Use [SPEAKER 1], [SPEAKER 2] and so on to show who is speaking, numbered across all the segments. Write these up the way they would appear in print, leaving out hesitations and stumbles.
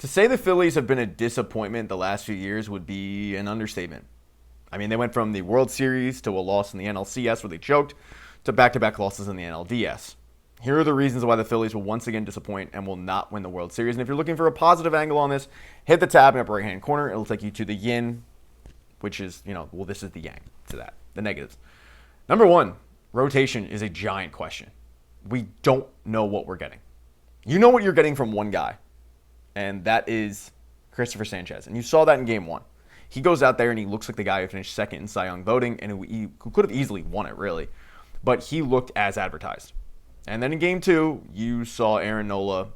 [SPEAKER 1] To say the Phillies have been a disappointment the last few years would be an understatement. I mean, they went from the World Series to a loss in the NLCS where they choked to back-to-back losses in the NLDS. Here are the reasons why the Phillies will once again disappoint and will not win the World Series. And if you're looking for a positive angle on this, hit the tab in the upper right-hand corner. It'll take you to the yin, which is, well, this is the yang to that, the negatives. Number one, rotation is a giant question. We don't know what we're getting. You know what you're getting from one guy, and that is Christopher Sanchez. And you saw that in Game 1. He goes out there and he looks like the guy who finished second in Cy Young voting, and he could have easily won it, really. But he looked as advertised. And then in Game 2, you saw Aaron Nola.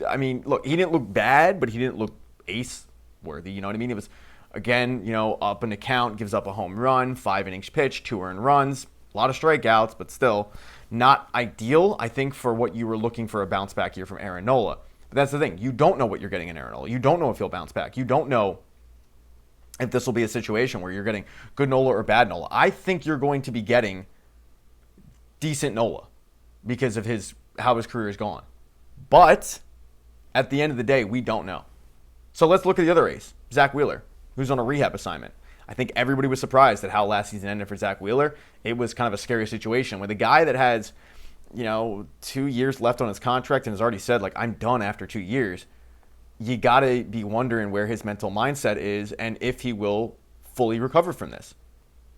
[SPEAKER 1] I mean, look, he didn't look bad, but he didn't look ace-worthy. You know what I mean? It was, again, up an account, gives up a home run, 5-innings pitch, 2 earned runs, a lot of strikeouts, but still not ideal, I think, for what you were looking for a bounce back here from Aaron Nola. But that's the thing. You don't know what you're getting in Aaron Nola. You don't know if he'll bounce back. You don't know if this will be a situation where you're getting good Nola or bad Nola. I think you're going to be getting decent Nola because of how his career is gone. But at the end of the day, we don't know. So let's look at the other ace, Zach Wheeler, who's on a rehab assignment. I think everybody was surprised at how last season ended for Zach Wheeler. It was kind of a scary situation with a guy that has, 2 years left on his contract and has already said, I'm done after 2 years. You got to be wondering where his mental mindset is and if he will fully recover from this.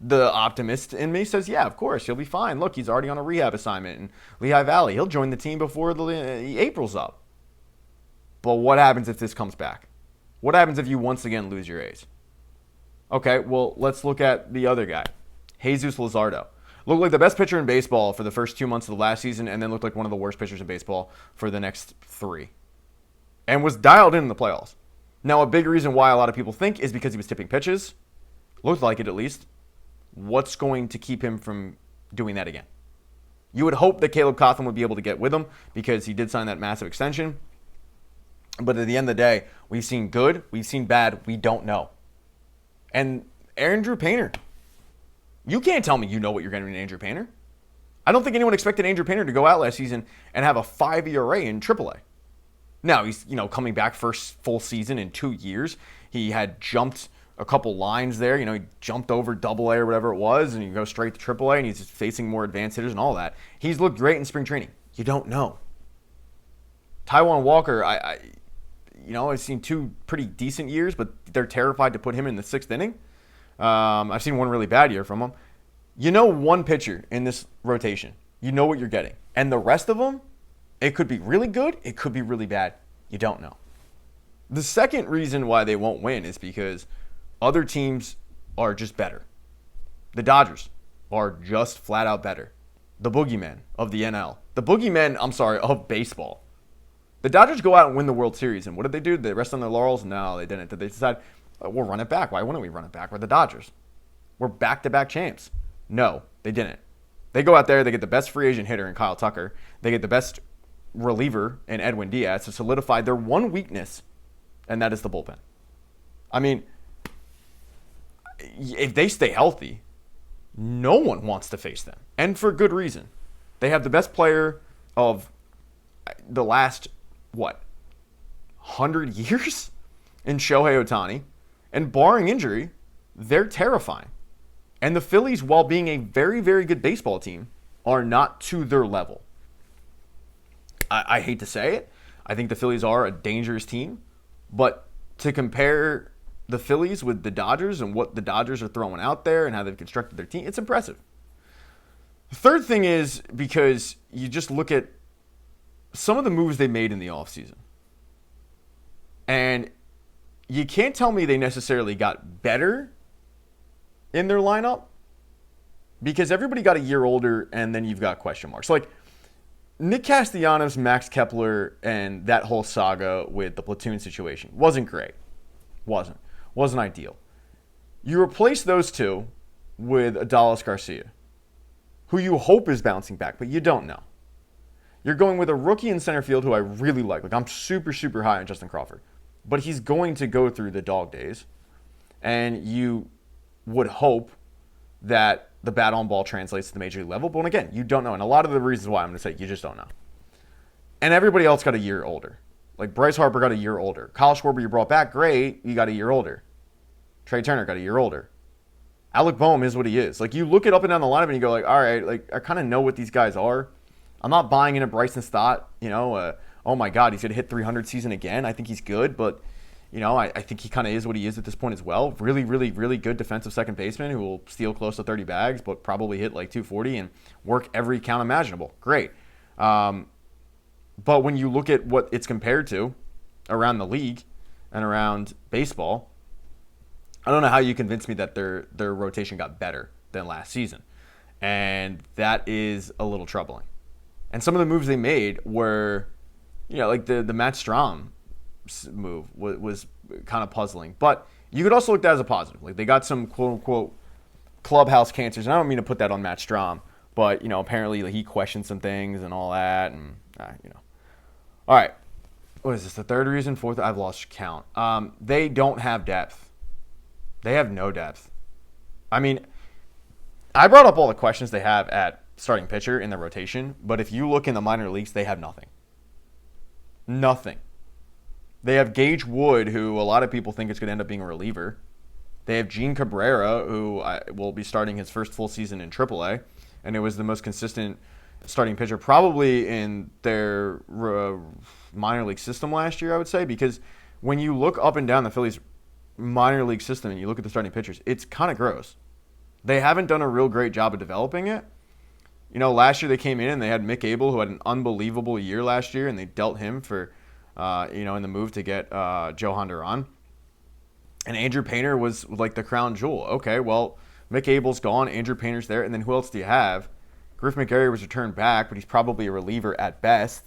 [SPEAKER 1] The optimist in me says, yeah, of course, he'll be fine. Look, he's already on a rehab assignment in Lehigh Valley. He'll join the team before the April's up. But what happens if this comes back? What happens if you once again lose your ace? Okay, well, let's look at the other guy, Jesus Luzardo. Looked like the best pitcher in baseball for the first 2 months of the last season and then looked like one of the worst pitchers in baseball for the next 3. And was dialed in the playoffs. Now, a big reason why a lot of people think is because he was tipping pitches. Looked like it, at least. What's going to keep him from doing that again? You would hope that Caleb Cotham would be able to get with him because he did sign that massive extension. But at the end of the day, we've seen good, we've seen bad, we don't know. And Andrew Painter. You can't tell me you know what you're getting in Andrew Painter. I don't think anyone expected Andrew Painter to go out last season and have a 5 ERA in AAA. Now, he's, coming back first full season in 2 years. He had jumped a couple lines there. He jumped over AA or whatever it was, and you go straight to AAA, and he's facing more advanced hitters and all that. He's looked great in spring training. You don't know. Taijuan Walker, I've seen 2 pretty decent years, but they're terrified to put him in the 6th inning. I've seen one really bad year from him. One pitcher in this rotation. You know what you're getting. And the rest of them, it could be really good. It could be really bad. You don't know. The second reason why they won't win is because other teams are just better. The Dodgers are just flat out better. The boogeymen of the NL. The boogeymen, of baseball. The Dodgers go out and win the World Series, and what did they do? Did they rest on their laurels? No, they didn't. Did they decide, we'll run it back? Why wouldn't we run it back? We're the Dodgers. We're back-to-back champs. No, they didn't. They go out there, they get the best free agent hitter in Kyle Tucker. They get the best reliever in Edwin Diaz to solidify their one weakness, and that is the bullpen. I mean, if they stay healthy, no one wants to face them, and for good reason. They have the best player of the last 100 years in Shohei Ohtani, and barring injury, they're terrifying. And the Phillies, while being a very, very good baseball team, are not to their level. I hate to say it. I think the Phillies are a dangerous team, but to compare the Phillies with the Dodgers and what the Dodgers are throwing out there and how they've constructed their team, it's impressive. The third thing is because you just look at some of the moves they made in the offseason. And you can't tell me they necessarily got better in their lineup because everybody got a year older and then you've got question marks. Nick Castellanos, Max Kepler, and that whole saga with the platoon situation wasn't great. Wasn't ideal. You replace those two with Adolis Garcia, who you hope is bouncing back, but you don't know. You're going with a rookie in center field who I really like. I'm super, super high on Justin Crawford. But he's going to go through the dog days. And you would hope that the bat on ball translates to the major league level. But again, you don't know. And a lot of the reasons why I'm going to say you just don't know. And everybody else got a year older. Like Bryce Harper got a year older. Kyle Schwarber you brought back, great. You got a year older. Trey Turner got a year older. Alec Boehm is what he is. Like you look it up and down the lineup and you go like, all right, like I kind of know what these guys are. I'm not buying into Bryson Stott. Oh my God, he's gonna hit 300 season again. I think he's good, but I think he kind of is what he is at this point as well. Really, really, really good defensive second baseman who will steal close to 30 bags, but probably hit like 240 and work every count imaginable. Great. But when you look at what it's compared to around the league and around baseball, I don't know how you convince me that their rotation got better than last season. And that is a little troubling. And some of the moves they made were, like the Matt Strahm move was kind of puzzling. But you could also look at that as a positive. Like they got some quote-unquote clubhouse cancers. And I don't mean to put that on Matt Strahm. But, apparently he questioned some things and all that. And, All right. What is this, the third reason? Fourth? I've lost count. They don't have depth. They have no depth. I mean, I brought up all the questions they have at starting pitcher in the rotation, but if you look in the minor leagues, they have nothing. Nothing. They have Gage Wood, who a lot of people think is going to end up being a reliever. They have Gene Cabrera, who will be starting his first full season in AAA, and it was the most consistent starting pitcher probably in their minor league system last year, I would say, because when you look up and down the Phillies minor league system and you look at the starting pitchers, it's kind of gross. They haven't done a real great job of developing it. Last year they came in and they had Mick Abel, who had an unbelievable year last year, and they dealt him for, in the move to get Johan Duran. And Andrew Painter was like the crown jewel. Okay, well, Mick Abel's gone, Andrew Painter's there, and then who else do you have? Griff McGarry was returned back, but he's probably a reliever at best.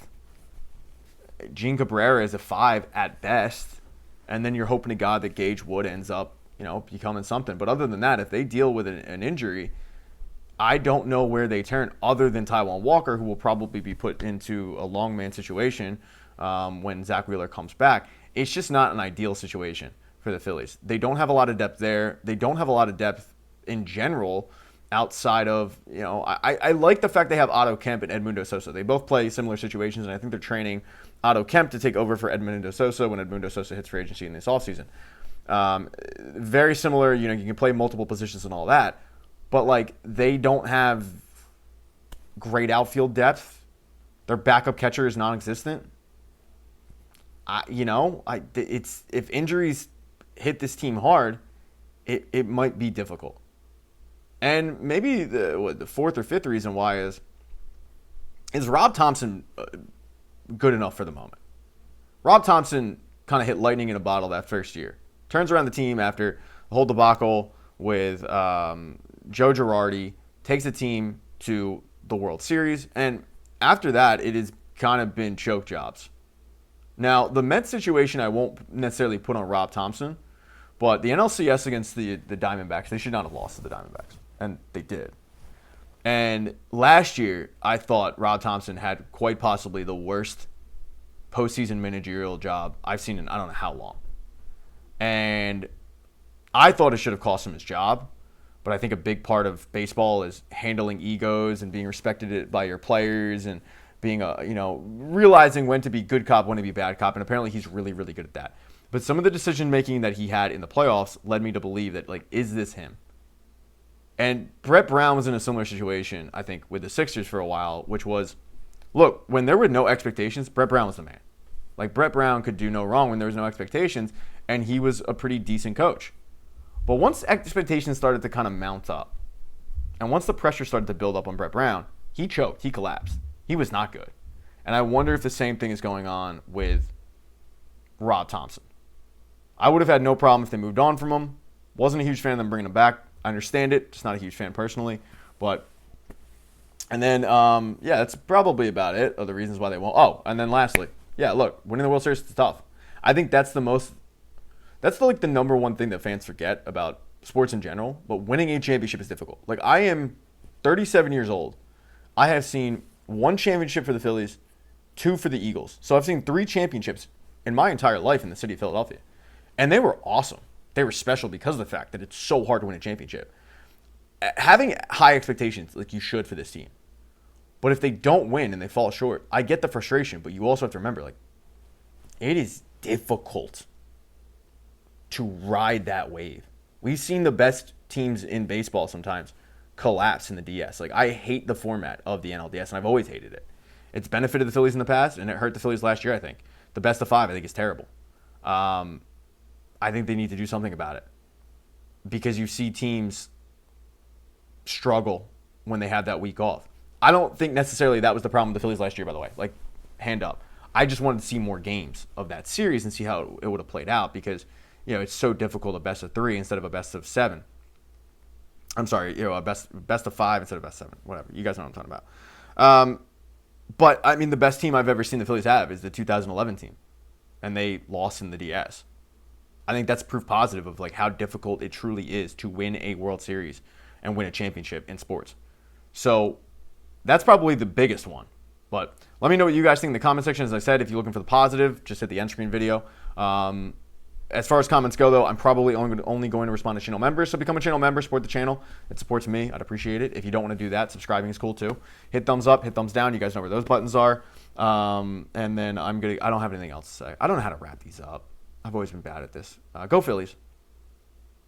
[SPEAKER 1] Gene Cabrera is a 5 at best. And then you're hoping to God that Gage Wood ends up, becoming something. But other than that, if they deal with an injury, I don't know where they turn other than Taijuan Walker, who will probably be put into a long man situation when Zach Wheeler comes back. It's just not an ideal situation for the Phillies. They don't have a lot of depth there. They don't have a lot of depth in general outside of, I like the fact they have Otto Kemp and Edmundo Sosa. They both play similar situations, and I think they're training Otto Kemp to take over for Edmundo Sosa when Edmundo Sosa hits free agency in this offseason. Very similar, you can play multiple positions and all that, but they don't have great outfield depth. Their backup catcher is non-existent. If injuries hit this team hard, it might be difficult. And maybe the fourth or fifth reason why is Rob Thompson good enough for the moment? Rob Thompson kind of hit lightning in a bottle that first year. Turns around the team after the whole debacle with Joe Girardi, takes the team to the World Series, and after that, it has kind of been choke jobs. Now, the Mets situation I won't necessarily put on Rob Thompson, but the NLCS against the Diamondbacks, they should not have lost to the Diamondbacks, and they did. And last year, I thought Rob Thompson had quite possibly the worst postseason managerial job I've seen in I don't know how long. And I thought it should have cost him his job, but I think a big part of baseball is handling egos and being respected by your players and being realizing when to be good cop, when to be bad cop, and apparently he's really, really good at that. But some of the decision making that he had in the playoffs led me to believe that, is this him? And Brett Brown was in a similar situation, I think, with the Sixers for a while, which was, look, when there were no expectations, Brett Brown was the man. Brett Brown could do no wrong when there was no expectations, and he was a pretty decent coach. But once expectations started to kind of mount up, and once the pressure started to build up on Brett Brown, he choked, he collapsed. He was not good. And I wonder if the same thing is going on with Rob Thompson. I would have had no problem if they moved on from him. Wasn't a huge fan of them bringing him back. I understand it. Just not a huge fan personally. And then, that's probably about it, of the reasons why they won't. Oh, and then lastly, look, winning the World Series is tough. I think that's the number one thing that fans forget about sports in general, but winning a championship is difficult. I am 37 years old. I have seen 1 championship for the Phillies, 2 for the Eagles. So I've seen 3 championships in my entire life in the city of Philadelphia. And they were awesome. They were special because of the fact that it's so hard to win a championship. Having high expectations, like you should for this team. But if they don't win and they fall short, I get the frustration, but you also have to remember, it is difficult to ride that wave. We've seen the best teams in baseball sometimes collapse in the DS. Like, I hate the format of the NLDS, and I've always hated it. It's benefited the Phillies in the past, and it hurt the Phillies last year, I think. The best of 5, I think, is terrible. I think they need to do something about it because you see teams struggle when they have that week off. I don't think necessarily that was the problem with the Phillies last year, by the way. Like, hand up. I just wanted to see more games of that series and see how it would have played out because, it's so difficult a best of 3 instead of a best of 7. I'm sorry, a best of 5 instead of best 7. Whatever. You guys know what I'm talking about. But, I mean, the best team I've ever seen the Phillies have is the 2011 team. And they lost in the DS. I think that's proof positive of, like, how difficult it truly is to win a World Series and win a championship in sports. So that's probably the biggest one. But let me know what you guys think in the comment section. As I said, if you're looking for the positive, just hit the end screen video. As far as comments go, though, I'm probably only going to respond to channel members. So become a channel member, support the channel. It supports me. I'd appreciate it. If you don't want to do that, subscribing is cool too. Hit thumbs up, hit thumbs down. You guys know where those buttons are. And then I don't have anything else to say. I don't know how to wrap these up. I've always been bad at this. Go Phillies.